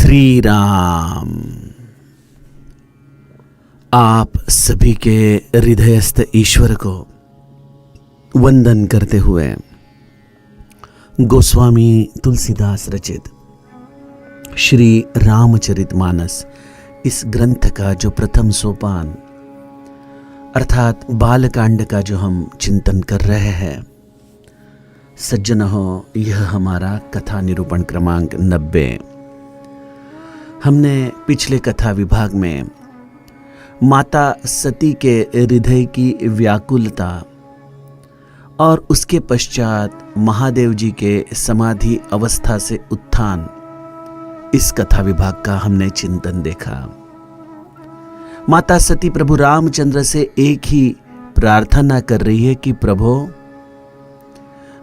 श्री राम। आप सभी के हृदयस्थ ईश्वर को वंदन करते हुए गोस्वामी तुलसीदास रचित श्री रामचरितमानस इस ग्रंथ का जो प्रथम सोपान अर्थात बालकांड का जो हम चिंतन कर रहे हैं, सज्जन हो, यह हमारा कथा निरूपण क्रमांक 90। हमने पिछले कथा विभाग में माता सती के हृदय की व्याकुलता और उसके पश्चात महादेव जी के समाधि अवस्था से उत्थान, इस कथा विभाग का हमने चिंतन देखा। माता सती प्रभु रामचंद्र से एक ही प्रार्थना कर रही है कि प्रभु,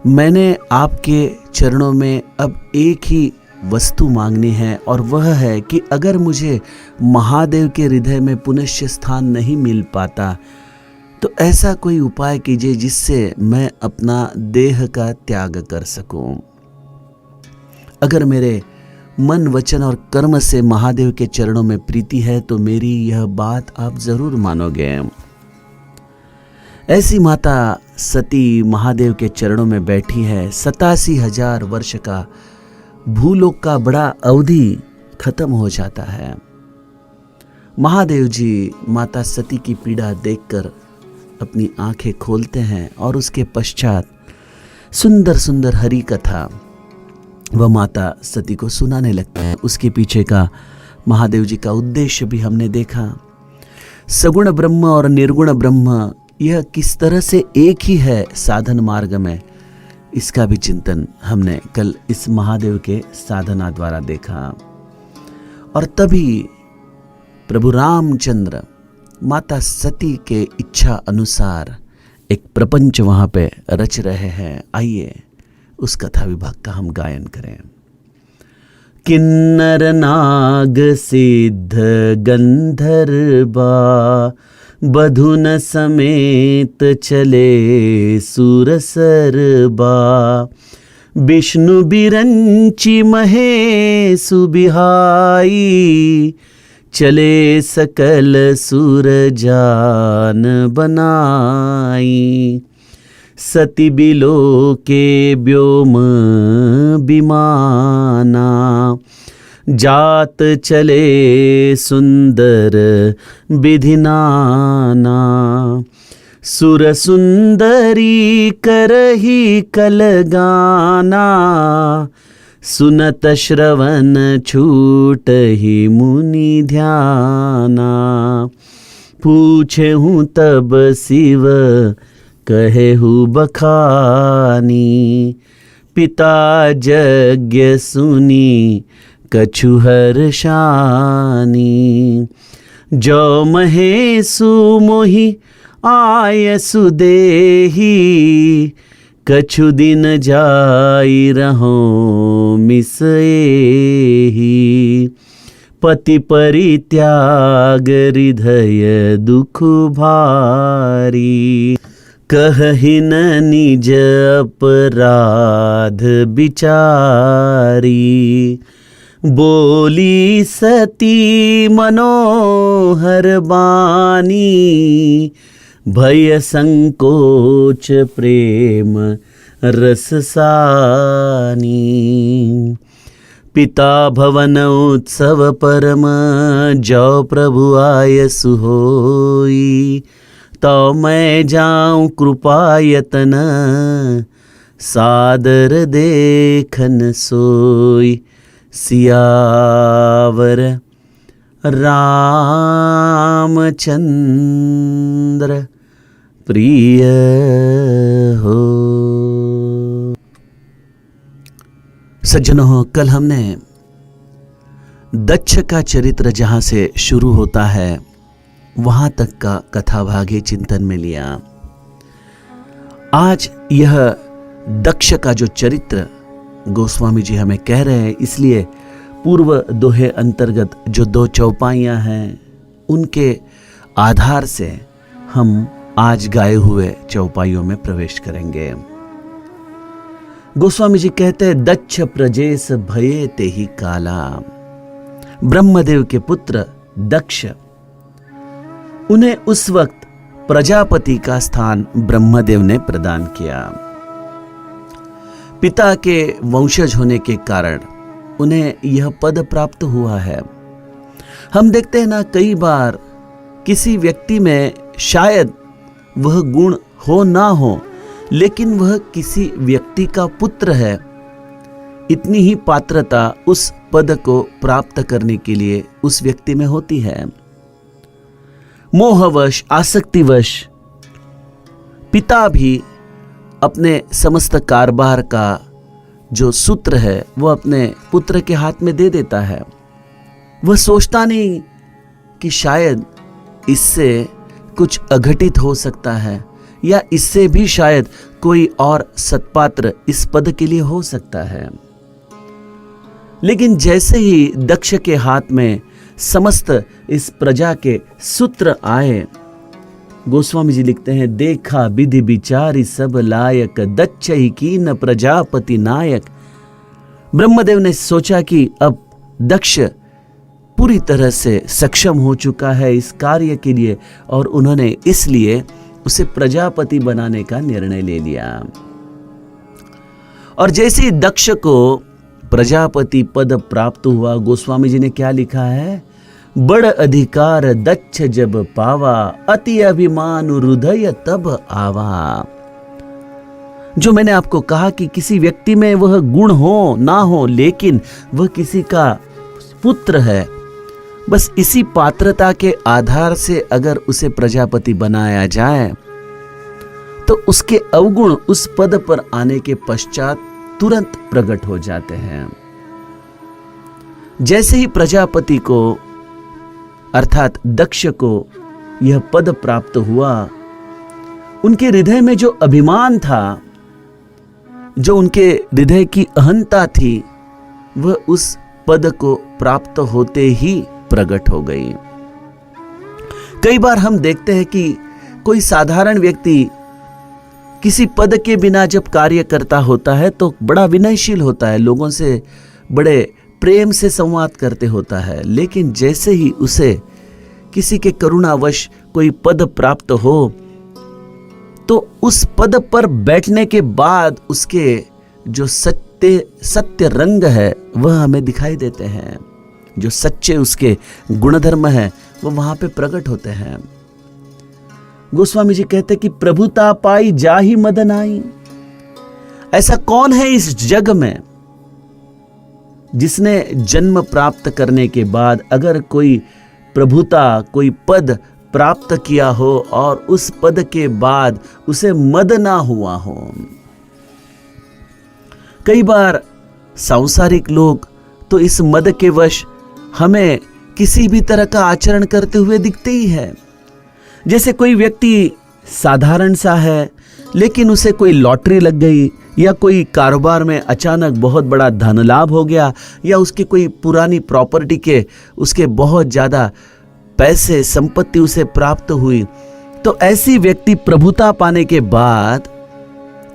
मैंने आपके चरणों में अब एक ही वस्तु मांगनी है, और वह है कि अगर मुझे महादेव के हृदय में पुनश्च स्थान नहीं मिल पाता तो ऐसा कोई उपाय कीजिए जिससे मैं अपना देह का त्याग कर सकूं। अगर मेरे मन, वचन और कर्म से महादेव के चरणों में प्रीति है तो मेरी यह बात आप जरूर मानोगे। ऐसी माता सती महादेव के चरणों में बैठी है। 87,000 वर्ष का भूलोक का बड़ा अवधि खत्म हो जाता है। महादेव जी माता सती की पीड़ा देखकर अपनी आंखें खोलते हैं और उसके पश्चात सुंदर सुंदर हरि कथा वह माता सती को सुनाने लगते हैं। उसके पीछे का महादेव जी का उद्देश्य भी हमने देखा। सगुण ब्रह्म और निर्गुण ब्रह्म यह किस तरह से एक ही है साधन मार्ग में, इसका भी चिंतन हमने कल इस महादेव के साधना द्वारा देखा। और तभी प्रभु रामचंद्र माता सती के इच्छा अनुसार एक प्रपंच वहां पे रच रहे हैं। आइए उस कथा विभाग का हम गायन करें। किन्नर नाग सिद्ध गंधर्वा बधुन समेत चले सुरसरबा, विष्णु बिरंची महेशु बिहाई, चले सकल सुर जान बनाई, सती बिलो के व्योम विमाना, जात चले सुंदर विधिनाना, सुर सुंदरी करही कलगाना, सुनत श्रवण छूट ही मुनि ध्याना, पूछे हूँ तब शिव कहे हूँ बखानी, पिता यज्ञ सुनी कछु हर्षानी, जो महेशु मोहि आयसु देही, कछु दिन जाई रहो मिसएही, पति परित्याग हृदय दुख भारी, कहहि न निज अपराध बिचारी, बोली सती मनोहर बानी, भय संकोच प्रेम रस सानी, पिता भवन उत्सव परम, जो प्रभु आयसु होई, तो मैं जाऊं कृपा यतन, सादर देखन सोई, सियावर रामचंद्र प्रिय हो। सज्जनों, कल हमने दक्ष का चरित्र जहां से शुरू होता है वहां तक का कथा भागे चिंतन में लिया। आज यह दक्ष का जो चरित्र गोस्वामी जी हमें कह रहे हैं, इसलिए पूर्व दोहे अंतर्गत जो 2 चौपाइयां हैं उनके आधार से हम आज गाए हुए चौपाइयों में प्रवेश करेंगे। गोस्वामी जी कहते हैं, दक्ष प्रजेश भये ते ही काला। ब्रह्मदेव के पुत्र दक्ष, उन्हें उस वक्त प्रजापति का स्थान ब्रह्मदेव ने प्रदान किया। पिता के वंशज होने के कारण उन्हें यह पद प्राप्त हुआ है। हम देखते हैं ना, कई बार किसी व्यक्ति में शायद वह गुण हो ना हो, लेकिन वह किसी व्यक्ति का पुत्र है, इतनी ही पात्रता उस पद को प्राप्त करने के लिए उस व्यक्ति में होती है। मोहवश, आसक्तिवश पिता भी अपने समस्त कारोबार का जो सूत्र है वह अपने पुत्र के हाथ में दे देता है। वह सोचता नहीं कि शायद इससे कुछ अघटित हो सकता है या इससे भी शायद कोई और सत्पात्र इस पद के लिए हो सकता है। लेकिन जैसे ही दक्ष के हाथ में समस्त इस प्रजा के सूत्र आए, गोस्वामी जी लिखते हैं, देखा विधि विचारी सब लायक, दक्ष ही कीन प्रजापति नायक। ब्रह्मदेव ने सोचा कि अब दक्ष पूरी तरह से सक्षम हो चुका है इस कार्य के लिए, और उन्होंने इसलिए उसे प्रजापति बनाने का निर्णय ले लिया। और जैसे ही दक्ष को प्रजापति पद प्राप्त हुआ, गोस्वामी जी ने क्या लिखा है, बड़ अधिकार दक्ष जब पावा, अति अभिमान हृदय तब आवा। जो मैंने आपको कहा कि किसी व्यक्ति में वह गुण हो ना हो, लेकिन वह किसी का पुत्र है, बस इसी पात्रता के आधार से अगर उसे प्रजापति बनाया जाए तो उसके अवगुण उस पद पर आने के पश्चात तुरंत प्रकट हो जाते हैं। जैसे ही प्रजापति को अर्थात दक्ष को यह पद प्राप्त हुआ, उनके हृदय में जो अभिमान था, जो उनके हृदय की अहंता थी, वह उस पद को प्राप्त होते ही प्रकट हो गई। कई बार हम देखते हैं कि कोई साधारण व्यक्ति किसी पद के बिना जब कार्य करता होता है तो बड़ा विनयशील होता है, लोगों से बड़े प्रेम से संवाद करते होता है, लेकिन जैसे ही उसे किसी के करुणावश कोई पद प्राप्त हो तो उस पद पर बैठने के बाद उसके जो सत्य रंग है वह हमें दिखाई देते हैं, जो सच्चे उसके गुणधर्म है वो वहां पे प्रकट होते हैं। गोस्वामी जी कहते कि प्रभुता पाई जाहि मदन आई। ऐसा कौन है इस जग में जिसने जन्म प्राप्त करने के बाद अगर कोई प्रभुता, कोई पद प्राप्त किया हो और उस पद के बाद उसे मद ना हुआ हो। कई बार सांसारिक लोग तो इस मद के वश हमें किसी भी तरह का आचरण करते हुए दिखते ही है। जैसे कोई व्यक्ति साधारण सा है, लेकिन उसे कोई लॉटरी लग गई या कोई कारोबार में अचानक बहुत बड़ा धन लाभ हो गया या उसकी कोई पुरानी प्रॉपर्टी के उसके बहुत ज़्यादा पैसे संपत्ति उसे प्राप्त हुई, तो ऐसी व्यक्ति प्रभुता पाने के बाद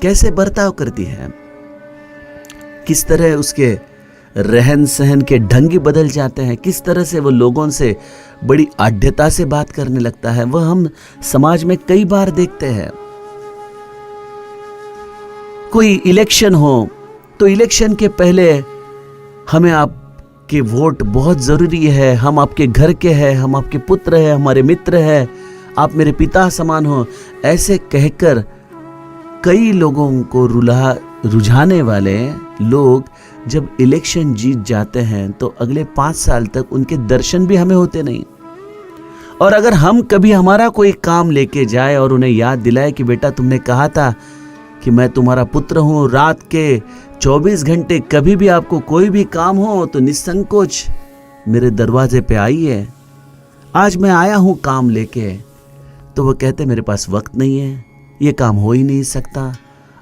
कैसे बर्ताव करती है, किस तरह उसके रहन सहन के ढंग बदल जाते हैं, किस तरह से वो लोगों से बड़ी आढ़ता से बात करने लगता है, वह हम समाज में कई बार देखते हैं। कोई इलेक्शन हो तो इलेक्शन के पहले हमें आपके वोट बहुत जरूरी है, हम आपके घर के हैं, हम आपके पुत्र हैं, हमारे मित्र हैं, आप मेरे पिता समान हो, ऐसे कहकर कई लोगों को रुझाने वाले लोग जब इलेक्शन जीत जाते हैं तो अगले 5 साल तक उनके दर्शन भी हमें होते नहीं। और अगर हम कभी हमारा कोई काम लेके जाए और उन्हें याद दिलाए कि बेटा तुमने कहा था कि मैं तुम्हारा पुत्र हूं, रात के 24 घंटे कभी भी आपको कोई भी काम हो तो निसंकोच मेरे दरवाजे पे आइए, आज मैं आया हूं काम लेके, तो वो कहते मेरे पास वक्त नहीं है, ये काम हो ही नहीं सकता,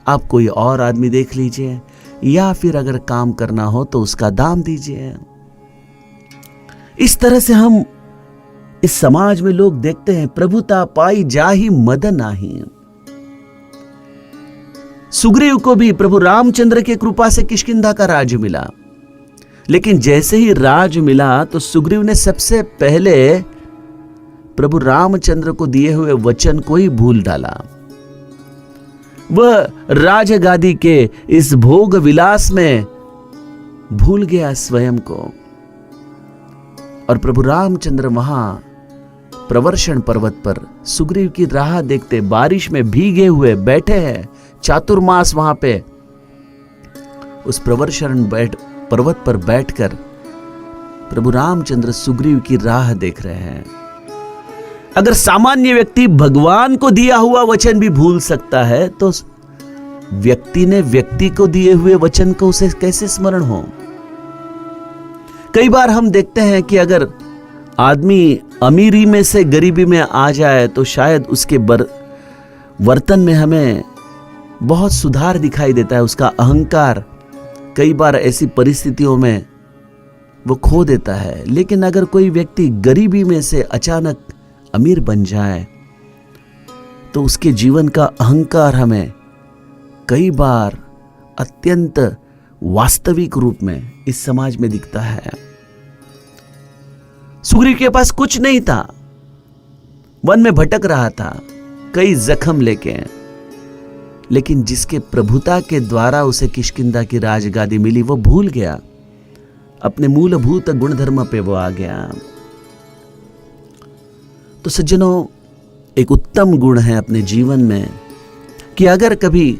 आप कोई और आदमी देख लीजिए, या फिर अगर काम करना हो तो उसका दाम दीजिए। इस तरह से हम इस समाज में लोग देखते हैं, प्रभुता पाई जाहि मद नाही। सुग्रीव को भी प्रभु रामचंद्र की कृपा से किष्किंधा का राज्य मिला, लेकिन जैसे ही राज मिला तो सुग्रीव ने सबसे पहले प्रभु रामचंद्र को दिए हुए वचन को ही भूल डाला। वह राजगादी के इस भोग विलास में भूल गया स्वयं को। और प्रभु रामचंद्र वहां प्रवर्षण पर्वत पर सुग्रीव की राह देखते बारिश में भीगे हुए बैठे हैं, चातुर्मास वहां पे उस प्रवर्षण पर्वत पर बैठकर प्रभु रामचंद्र सुग्रीव की राह देख रहे हैं। अगर सामान्य व्यक्ति भगवान को दिया हुआ वचन भी भूल सकता है तो व्यक्ति ने व्यक्ति को दिए हुए वचन को उसे कैसे स्मरण हो। कई बार हम देखते हैं कि अगर आदमी अमीरी में से गरीबी में आ जाए तो शायद उसके वर्तन में हमें बहुत सुधार दिखाई देता है। उसका अहंकार कई बार ऐसी परिस्थितियों में वो खो देता है। लेकिन अगर कोई व्यक्ति गरीबी में से अचानक अमीर बन जाए तो उसके जीवन का अहंकार हमें कई बार अत्यंत वास्तविक रूप में इस समाज में दिखता है। सुग्रीव के पास कुछ नहीं था, वन में भटक रहा था कई जख्म लेके, लेकिन जिसके प्रभुता के द्वारा उसे किष्किंधा की राजगादी मिली वो भूल गया, अपने मूलभूत गुणधर्म पे वो आ गया। तो सज्जनों, एक उत्तम गुण है अपने जीवन में कि अगर कभी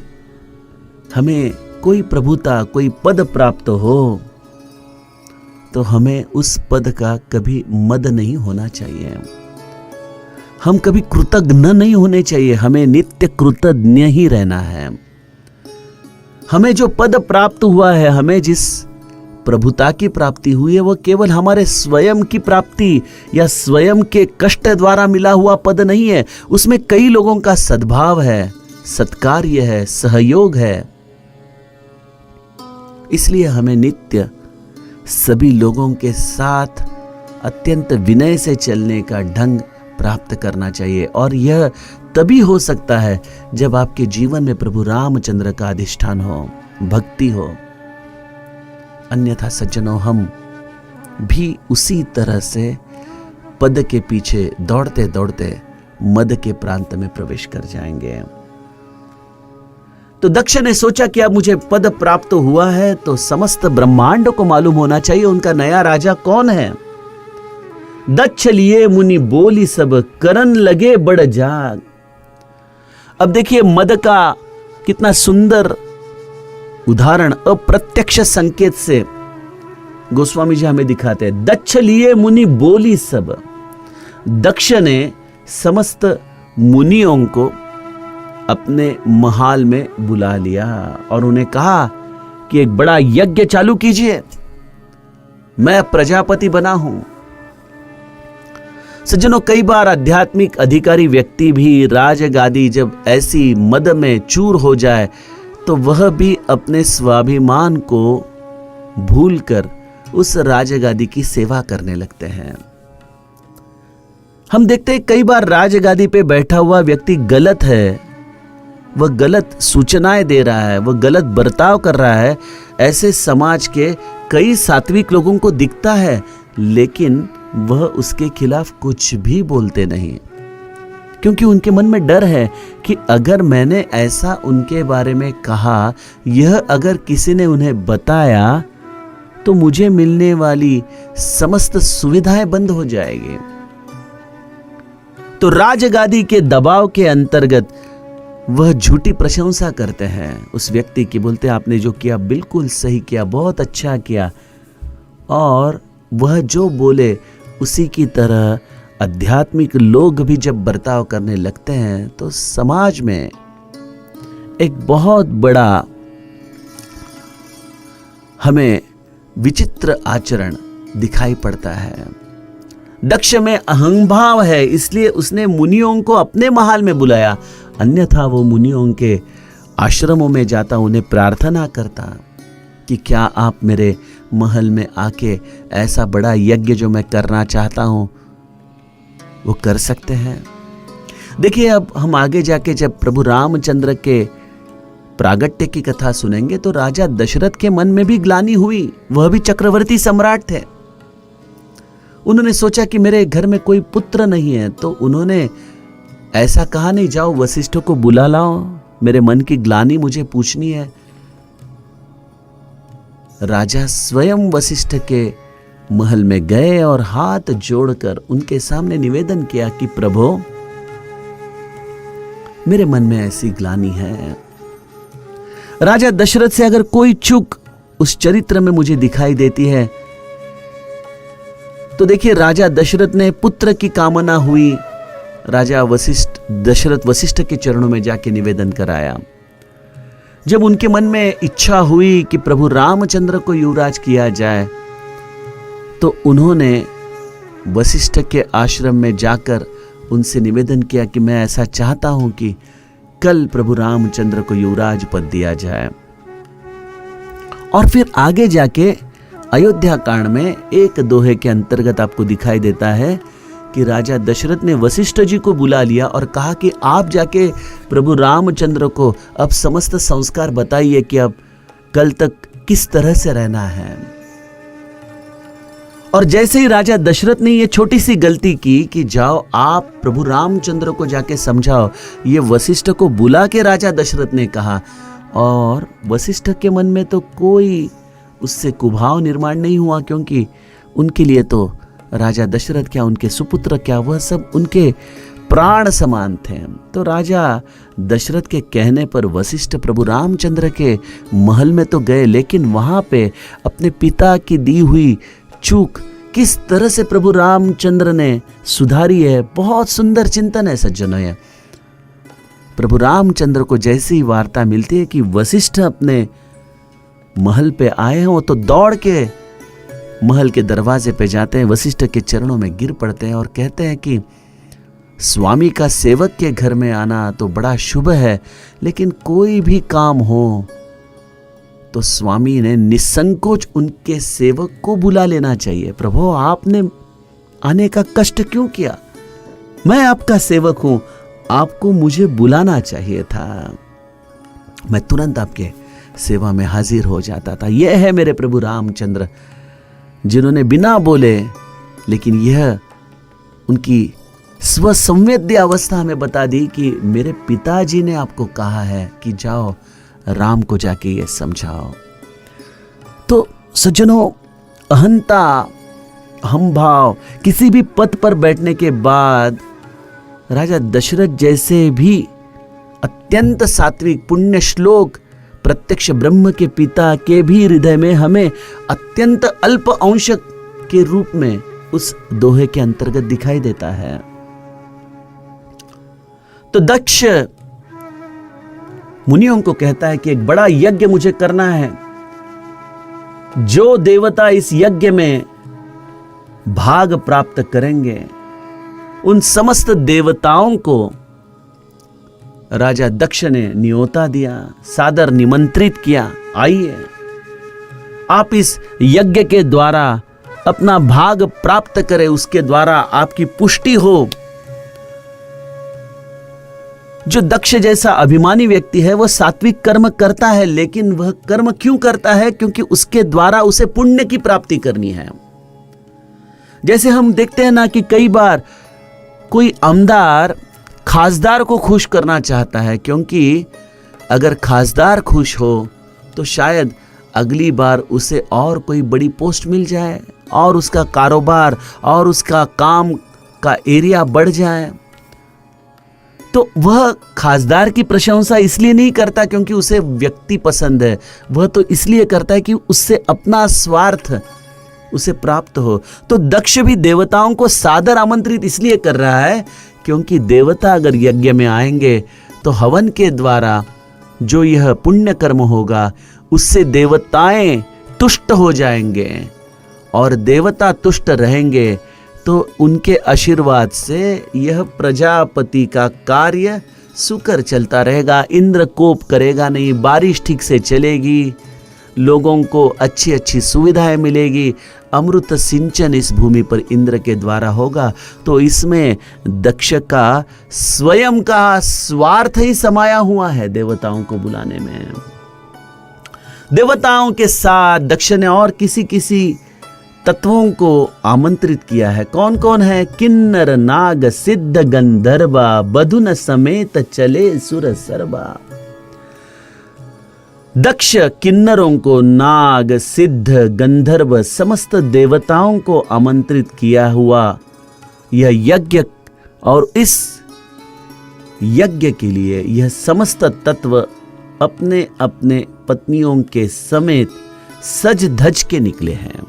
हमें कोई प्रभुता, कोई पद प्राप्त हो तो हमें उस पद का कभी मद नहीं होना चाहिए। हम कभी कृतज्ञ नहीं होने चाहिए, हमें नित्य कृतज्ञ ही रहना है। हमें जो पद प्राप्त हुआ है, हमें जिस प्रभुता की प्राप्ति हुई है, वो केवल हमारे स्वयं की प्राप्ति या स्वयं के कष्ट द्वारा मिला हुआ पद नहीं है। उसमें कई लोगों का सद्भाव है, सत्कार्य है, सहयोग है। इसलिए हमें नित्य सभी लोगों के साथ अत्यंत विनय से चलने का ढंग प्राप्त करना चाहिए। और यह तभी हो सकता है जब आपके जीवन में प्रभु रामचंद्र का अधिष्ठान हो, भक्ति हो। अन्यथा सज्जनों, हम भी उसी तरह से पद के पीछे दौड़ते दौड़ते मद के प्रांत में प्रवेश कर जाएंगे। तो दक्ष ने सोचा कि अब मुझे पद प्राप्त हुआ है तो समस्त ब्रह्मांड को मालूम होना चाहिए उनका नया राजा कौन है। दक्ष लिए मुनि बोली सब, करन लगे बड़ जाग। अब देखिए मद का कितना सुंदर उदाहरण अप्रत्यक्ष संकेत से गोस्वामी जी हमें दिखाते हैं। दक्ष लिए मुनि बोली सब। दक्ष ने समस्त मुनियों को अपने महल में बुला लिया और उन्हें कहा कि एक बड़ा यज्ञ चालू कीजिए, मैं प्रजापति बना हूं। सज्जनों, कई बार आध्यात्मिक अधिकारी व्यक्ति भी राजगादी जब ऐसी मद में चूर हो जाए तो वह भी अपने स्वाभिमान को भूलकर उस राजगादी की सेवा करने लगते हैं। हम देखते हैं कई बार राजगादी पे बैठा हुआ व्यक्ति गलत है, वह गलत सूचनाएं दे रहा है, वह गलत बर्ताव कर रहा है। ऐसे समाज के कई सात्विक लोगों को दिखता है, लेकिन वह उसके खिलाफ कुछ भी बोलते नहीं, क्योंकि उनके मन में डर है कि अगर मैंने ऐसा उनके बारे में कहा, यह अगर किसी ने उन्हें बताया तो मुझे मिलने वाली समस्त सुविधाएं बंद हो जाएगी। तो राजगादी के दबाव के अंतर्गत वह झूठी प्रशंसा करते हैं उस व्यक्ति की, बोलते हैं आपने जो किया बिल्कुल सही किया, बहुत अच्छा किया। और वह जो बोले उसी की तरह आध्यात्मिक लोग भी जब बर्ताव करने लगते हैं तो समाज में एक बहुत बड़ा हमें विचित्र आचरण दिखाई पड़ता है। दक्ष में अहंभाव है, इसलिए उसने मुनियों को अपने महल में बुलाया, अन्यथा वो मुनियों के आश्रमों में जाता, उन्हें प्रार्थना करता कि क्या आप मेरे महल में आके ऐसा बड़ा यज्ञ जो मैं करना चाहता हूं वो कर सकते हैं। देखिए, अब हम आगे जाके जब प्रभु रामचंद्र के प्रागट्य की कथा सुनेंगे तो राजा दशरथ के मन में भी ग्लानि हुई। वह भी चक्रवर्ती सम्राट थे। उन्होंने सोचा कि मेरे घर में कोई पुत्र नहीं है, तो उन्होंने ऐसा कहा, नहीं, जाओ वशिष्ठ को बुला लाओ, मेरे मन की ग्लानि मुझे पूछनी है। राजा स्वयं वशिष्ठ के महल में गए और हाथ जोड़कर उनके सामने निवेदन किया कि प्रभु, मेरे मन में ऐसी ग्लानि है। राजा दशरथ से अगर कोई चूक उस चरित्र में मुझे दिखाई देती है तो देखिए, राजा दशरथ ने पुत्र की कामना हुई, राजा दशरथ वशिष्ठ के चरणों में जाके निवेदन कराया। जब उनके मन में इच्छा हुई कि प्रभु रामचंद्र को युवराज किया जाए, तो उन्होंने वशिष्ठ के आश्रम में जाकर उनसे निवेदन किया कि मैं ऐसा चाहता हूं कि कल प्रभु रामचंद्र को युवराज पद दिया जाए। और फिर आगे जाके अयोध्या कांड में एक दोहे के अंतर्गत आपको दिखाई देता है कि राजा दशरथ ने वशिष्ठ जी को बुला लिया और कहा कि आप जाके प्रभु रामचंद्र को अब समस्त संस्कार बताइए कि अब कल तक किस तरह से रहना है। और जैसे ही राजा दशरथ ने ये छोटी सी गलती की कि जाओ आप प्रभु रामचंद्र को जाके समझाओ, ये वशिष्ठ को बुला के राजा दशरथ ने कहा, और वशिष्ठ के मन में तो कोई उससे कुभाव निर्माण नहीं हुआ, क्योंकि उनके लिए तो राजा दशरथ क्या, उनके सुपुत्र क्या, वह सब उनके प्राण समान थे। तो राजा दशरथ के कहने पर वशिष्ठ प्रभु रामचंद्र के महल में तो गए, लेकिन वहां पे अपने पिता की दी हुई चूक किस तरह से प्रभु रामचंद्र ने सुधारी है, बहुत सुंदर चिंतन है सज्जनों। है प्रभु रामचंद्र को जैसी ही वार्ता मिलती है कि वशिष्ठ अपने महल पे आए हैं, वो तो दौड़ के महल के दरवाजे पे जाते हैं, वशिष्ठ के चरणों में गिर पड़ते हैं और कहते हैं कि स्वामी का सेवक के घर में आना तो बड़ा शुभ है, लेकिन कोई भी काम हो तो स्वामी ने निसंकोच उनके सेवक को बुला लेना चाहिए। प्रभु, आपने आने का कष्ट क्यों किया? मैं आपका सेवक हूं, आपको मुझे बुलाना चाहिए था, मैं तुरंत आपके सेवा में हाजिर हो जाता था। यह है मेरे प्रभु रामचंद्र, जिन्होंने बिना बोले, लेकिन यह उनकी स्वसंवेद्य अवस्था हमें बता दी कि मेरे पिताजी ने आपको कहा है कि जाओ राम को जाके ये समझाओ। तो सज्जनों, अहंता, अहंभाव, किसी भी पद पर बैठने के बाद राजा दशरथ जैसे भी अत्यंत सात्विक पुण्य श्लोक प्रत्यक्ष ब्रह्म के पिता के भी हृदय में हमें अत्यंत अल्प अंश के रूप में उस दोहे के अंतर्गत दिखाई देता है। तो दक्ष मुनियों को कहता है कि एक बड़ा यज्ञ मुझे करना है, जो देवता इस यज्ञ में भाग प्राप्त करेंगे उन समस्त देवताओं को राजा दक्ष ने न्योता दिया, सादर निमंत्रित किया, आइए आप इस यज्ञ के द्वारा अपना भाग प्राप्त करें, उसके द्वारा आपकी पुष्टि हो। जो दक्ष जैसा अभिमानी व्यक्ति है वह सात्विक कर्म करता है, लेकिन वह कर्म क्यों करता है? क्योंकि उसके द्वारा उसे पुण्य की प्राप्ति करनी है। जैसे हम देखते हैं ना कि कई बार कोई आमदार खासदार को खुश करना चाहता है, क्योंकि अगर खासदार खुश हो तो शायद अगली बार उसे और कोई बड़ी पोस्ट मिल जाए और उसका कारोबार और उसका काम का एरिया बढ़ जाए। तो वह खासदार की प्रशंसा इसलिए नहीं करता क्योंकि उसे व्यक्ति पसंद है, वह तो इसलिए करता है कि उससे अपना स्वार्थ उसे प्राप्त हो। तो दक्ष भी देवताओं को सादर आमंत्रित इसलिए कर रहा है क्योंकि देवता अगर यज्ञ में आएंगे तो हवन के द्वारा जो यह पुण्य कर्म होगा उससे देवताएं तुष्ट हो जाएंगे, और देवता तुष्ट रहेंगे तो उनके आशीर्वाद से यह प्रजापति का कार्य सुकर चलता रहेगा। इंद्र कोप करेगा नहीं, बारिश ठीक से चलेगी, लोगों को अच्छी अच्छी सुविधाएं मिलेगी, अमृत सिंचन इस भूमि पर इंद्र के द्वारा होगा। तो इसमें दक्ष का स्वयं का स्वार्थ ही समाया हुआ है देवताओं को बुलाने में। देवताओं के साथ दक्ष ने और किसी किसी तत्वों को आमंत्रित किया है। कौन कौन है? किन्नर नाग सिद्ध गंधर्वा बधुन समेत चले सुर सरबा। दक्ष किन्नरों को, नाग सिद्ध गंधर्व समस्त देवताओं को आमंत्रित किया हुआ यह यज्ञ, और इस यज्ञ के लिए यह समस्त तत्व अपने अपने पत्नियों के समेत सज धज के निकले हैं।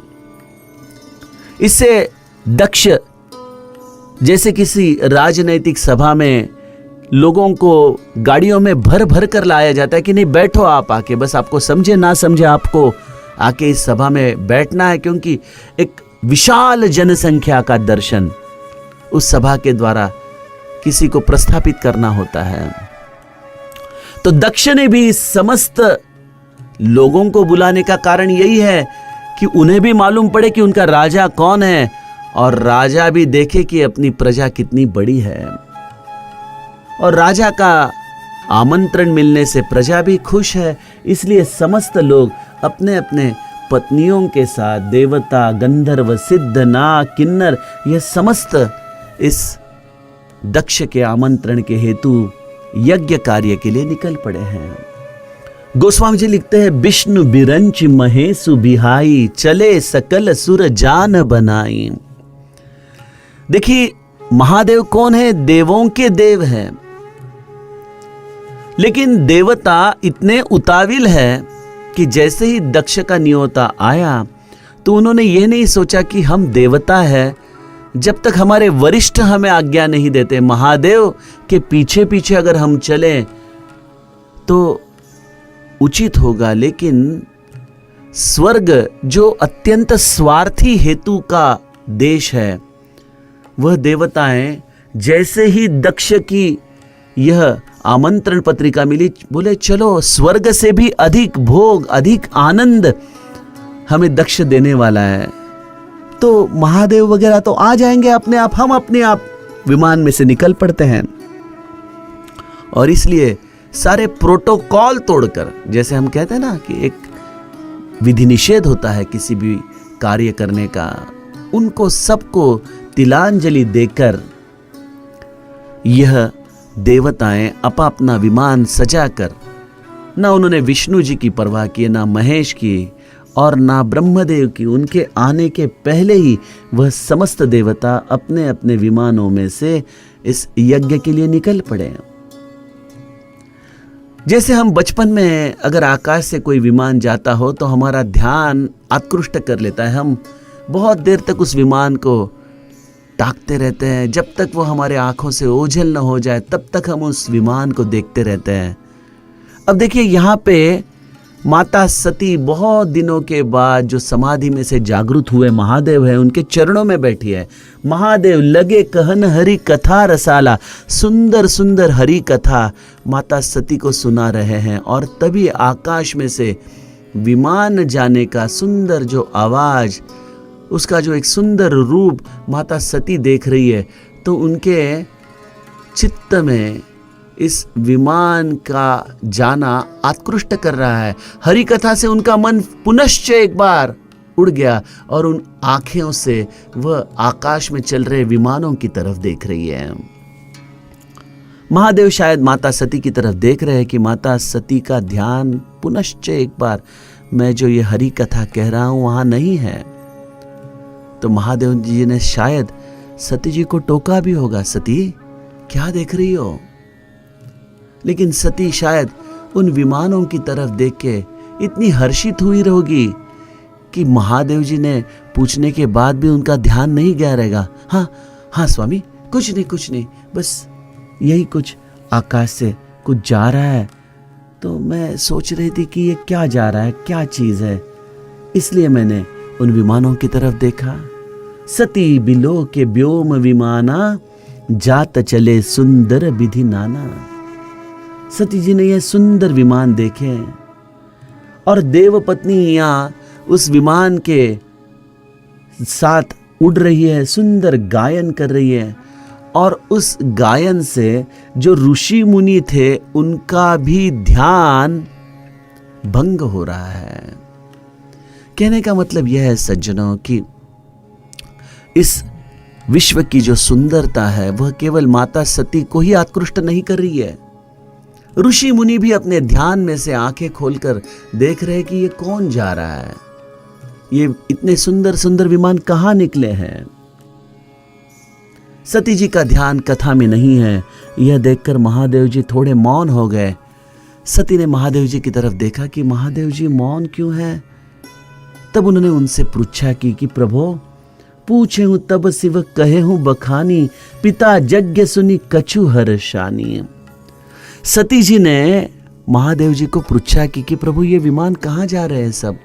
इससे दक्ष जैसे किसी राजनैतिक सभा में लोगों को गाड़ियों में भर भर कर लाया जाता है कि नहीं बैठो आप आके, बस आपको समझे ना समझे आपको आके इस सभा में बैठना है, क्योंकि एक विशाल जनसंख्या का दर्शन उस सभा के द्वारा किसी को प्रस्थापित करना होता है। तो दक्ष ने भी समस्त लोगों को बुलाने का कारण यही है कि उन्हें भी मालूम पड़े कि उनका राजा कौन है, और राजा भी देखे कि अपनी प्रजा कितनी बड़ी है। और राजा का आमंत्रण मिलने से प्रजा भी खुश है, इसलिए समस्त लोग अपने अपने पत्नियों के साथ देवता, गंधर्व, सिद्ध, नाग, किन्नर, यह समस्त इस दक्ष के आमंत्रण के हेतु यज्ञ कार्य के लिए निकल पड़े हैं। गोस्वामी जी लिखते हैं, विष्णु बिरंच महेशु बिहाई चले सकल सुर जान बनाई। देखिए महादेव कौन है? देवों के देव हैं, लेकिन देवता इतने उताविल है कि जैसे ही दक्ष का न्योता आया तो उन्होंने यह नहीं सोचा कि हम देवता है जब तक हमारे वरिष्ठ हमें आज्ञा नहीं देते। महादेव के पीछे पीछे अगर हम चलें तो उचित होगा, लेकिन स्वर्ग जो अत्यंत स्वार्थी हेतु का देश है, वह देवताएं जैसे ही दक्ष की यह आमंत्रण पत्रिका मिली, बोले चलो स्वर्ग से भी अधिक भोग, अधिक आनंद हमें दक्ष देने वाला है, तो महादेव वगैरह तो आ जाएंगे अपने आप। हम अपने आप विमान में से निकल पड़ते हैं। और इसलिए सारे प्रोटोकॉल तोड़कर, जैसे हम कहते हैं ना कि एक विधि निषेध होता है किसी भी कार्य करने का, उनको सबको तिलांजलि देकर यह देवताएं अपना विमान सजाकर, ना उन्होंने विष्णु जी की परवाह की, ना महेश की, और ना ब्रह्मदेव की। उनके आने के पहले ही वह समस्त देवता अपने अपने विमानों में से इस यज्ञ के लिए निकल पड़े। जैसे हम बचपन में अगर आकाश से कोई विमान जाता हो तो हमारा ध्यान आकृष्ट कर लेता है, हम बहुत देर तक उस विमान को ताकते रहते हैं, जब तक वो हमारे आंखों से ओझल न हो जाए तब तक हम उस विमान को देखते रहते हैं। अब देखिए यहाँ पे माता सती बहुत दिनों के बाद जो समाधि में से जागृत हुए महादेव है, उनके चरणों में बैठी है। महादेव लगे कहन हरि कथा रसाला, सुंदर सुंदर हरि कथा माता सती को सुना रहे हैं। और तभी आकाश में से विमान जाने का सुंदर जो आवाज, उसका जो एक सुंदर रूप माता सती देख रही है, तो उनके चित्त में इस विमान का जाना आकृष्ट कर रहा है। हरि कथा से उनका मन पुनश्च एक बार उड़ गया और उन आंखों से वह आकाश में चल रहे विमानों की तरफ देख रही है। महादेव शायद माता सती की तरफ देख रहे हैं कि माता सती का ध्यान पुनश्च एक बार मैं जो ये हरि कथा कह रहा हूं वहां नहीं है। तो महादेव जी ने शायद सती जी को टोका भी होगा, सती क्या देख रही हो? लेकिन सती शायद उन विमानों की तरफ देख के इतनी हर्षित हुई होगी कि महादेव जी ने पूछने के बाद भी उनका ध्यान नहीं गया रहेगा। हाँ स्वामी, कुछ नहीं, बस यही कुछ आकाश से कुछ जा रहा है, तो मैं सोच रही थी कि ये क्या जा रहा है, क्या चीज है, इसलिए मैंने उन विमानों की तरफ देखा। सती बिलो के व्योम विमाना, जात चले सुंदर विधि नाना। सती जी ने यह सुंदर विमान देखे और देवपत्नी यहाँ उस विमान के साथ उड़ रही है, सुंदर गायन कर रही है, और उस गायन से जो ऋषि मुनि थे उनका भी ध्यान भंग हो रहा है। कहने का मतलब यह है सज्जनों कि इस विश्व की जो सुंदरता है वह केवल माता सती को ही आकृष्ट नहीं कर रही है। ऋषि मुनि भी अपने ध्यान में से आंखें खोलकर देख रहे हैं कि ये कौन जा रहा है, ये इतने सुंदर सुंदर विमान कहां निकले हैं। सती जी का ध्यान कथा में नहीं है। यह देखकर महादेव जी थोड़े मौन हो गए। सती ने महादेव जी की तरफ देखा कि महादेव जी मौन क्यों है। तब उन्होंने उनसे पूछा कि प्रभु, पूछे हूं तब शिव कहे हूं बखानी, पिता यज्ञ सुनी कछु हर्षानी। सती जी ने महादेव जी को पूछा कि प्रभु ये विमान कहां जा रहे हैं सब।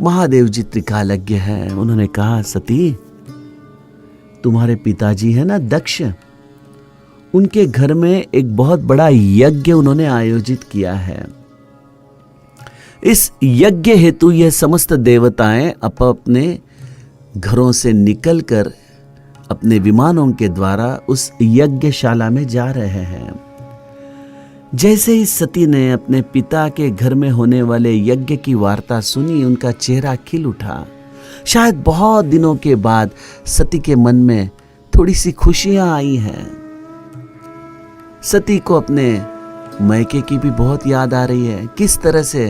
महादेव जी त्रिकालज्ञ हैं। उन्होंने कहा, सती, तुम्हारे पिताजी है ना दक्ष, उनके घर में एक बहुत बड़ा यज्ञ उन्होंने आयोजित किया है। इस यज्ञ हेतु यह समस्त देवताएं अपने घरों से निकलकर अपने विमानों के द्वारा उस यज्ञशाला में जा रहे हैं। जैसे ही सती ने अपने पिता के घर में होने वाले यज्ञ की वार्ता सुनी, उनका चेहरा खिल उठा। शायद बहुत दिनों के बाद सती के मन में थोड़ी सी खुशियां आई हैं। सती को अपने मैके की भी बहुत याद आ रही है। किस तरह से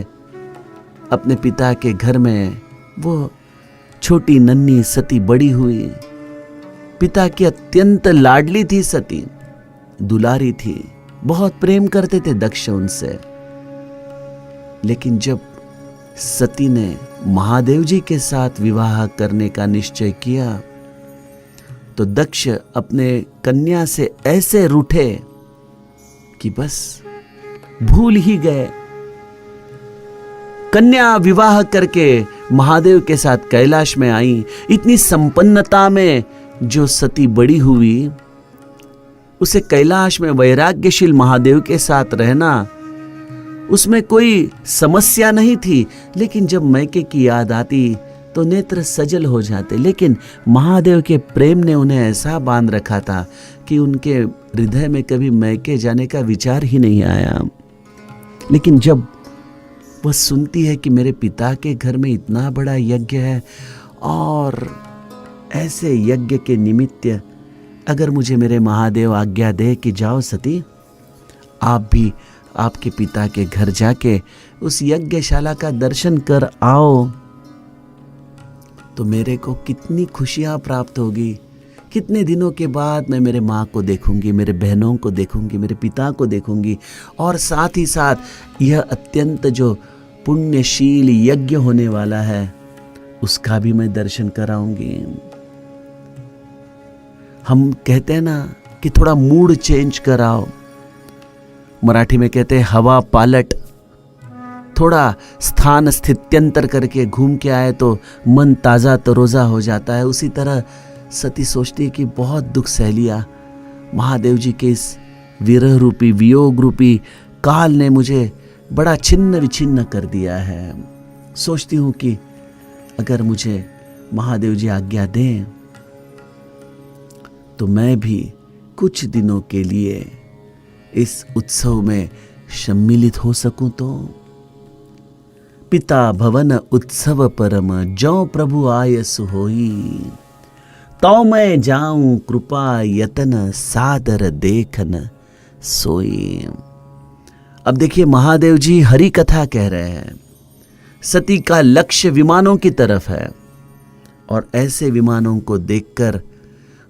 अपने पिता के घर में वो छोटी नन्ही सती बड़ी हुई। पिता की अत्यंत लाडली थी सती, दुलारी थी, बहुत प्रेम करते थे दक्ष उनसे। लेकिन जब सती ने महादेव जी के साथ विवाह करने का निश्चय किया तो दक्ष अपने कन्या से ऐसे रूठे कि बस भूल ही गए। कन्या विवाह करके महादेव के साथ कैलाश में आई। इतनी संपन्नता में जो सती बड़ी हुई, उसे कैलाश में वैराग्यशील महादेव के साथ रहना, उसमें कोई समस्या नहीं थी। लेकिन जब मैके की याद आती तो नेत्र सजल हो जाते। लेकिन महादेव के प्रेम ने उन्हें ऐसा बांध रखा था कि उनके हृदय में कभी मैके जाने का विचार ही नहीं आया। लेकिन जब वह सुनती है कि मेरे पिता के घर में इतना बड़ा यज्ञ है और ऐसे यज्ञ के निमित्त अगर मुझे मेरे महादेव आज्ञा दे कि जाओ सती, आप भी आपके पिता के घर जाके उस यज्ञशाला का दर्शन कर आओ, तो मेरे को कितनी खुशियां प्राप्त होगी। कितने दिनों के बाद मैं मेरे माँ को देखूंगी, मेरे बहनों को देखूंगी, मेरे पिता को देखूंगी, और साथ ही साथ यह अत्यंत जो पुण्यशील यज्ञ होने वाला है उसका भी मैं दर्शन कराऊंगी। हम कहते हैं ना कि थोड़ा मूड चेंज कराओ, मराठी में कहते हैं हवा पालट, थोड़ा स्थान स्थित्यंतर करके घूम के आए तो मन ताज़ा तरोजा हो जाता है। उसी तरह सती सोचती है कि बहुत दुख सह लिया, महादेव जी के इस विरह रूपी वियोग रूपी काल ने मुझे बड़ा छिन्न विछिन्न कर दिया है। सोचती हूँ कि अगर मुझे महादेव जी आज्ञा दें तो मैं भी कुछ दिनों के लिए इस उत्सव में सम्मिलित हो सकूं। तो पिता भवन उत्सव परम, जौ प्रभु आयस होई, तो मैं जाऊं कृपा यतन, सादर देखन सोई। अब देखिए महादेव जी हरि कथा कह रहे हैं। सती का लक्ष्य विमानों की तरफ है और ऐसे विमानों को देखकर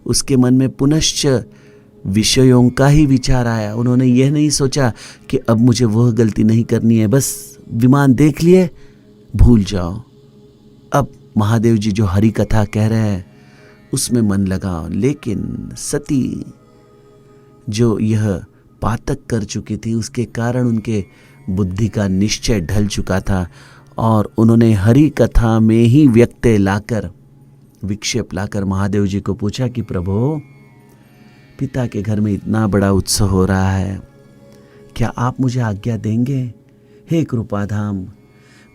उसके मन में पुनश्च विषयों का ही विचार आया। उन्होंने यह नहीं सोचा कि अब मुझे वह गलती नहीं करनी है, बस विमान देख लिए भूल जाओ। अब महादेव जी जो हरि कथा कह रहे हैं उसमें मन लगाओ। लेकिन सती जो यह पातक कर चुकी थी उसके कारण उनके बुद्धि का निश्चय ढल चुका था और उन्होंने हरि कथा में ही व्यक्ति लाकर, विक्षेप लाकर महादेव जी को पूछा कि प्रभु, पिता के घर में इतना बड़ा उत्सव हो रहा है, क्या आप मुझे आज्ञा देंगे? हे कृपाधाम,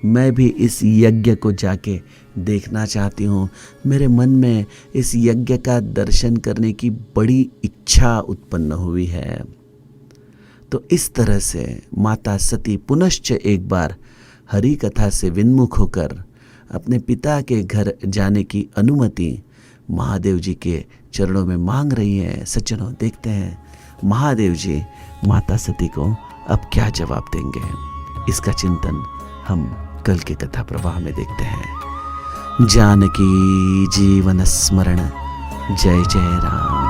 मैं भी इस यज्ञ को जाके देखना चाहती हूँ। मेरे मन में इस यज्ञ का दर्शन करने की बड़ी इच्छा उत्पन्न हुई है। तो इस तरह से माता सती पुनश्च एक बार हरि कथा से विन्मुख होकर अपने पिता के घर जाने की अनुमति महादेव जी के चरणों में मांग रही है। सज्जनों, देखते हैं महादेव जी माता सती को अब क्या जवाब देंगे। इसका चिंतन हम कल के कथा प्रवाह में देखते हैं। जानकी जीवन स्मरण। जय जय राम।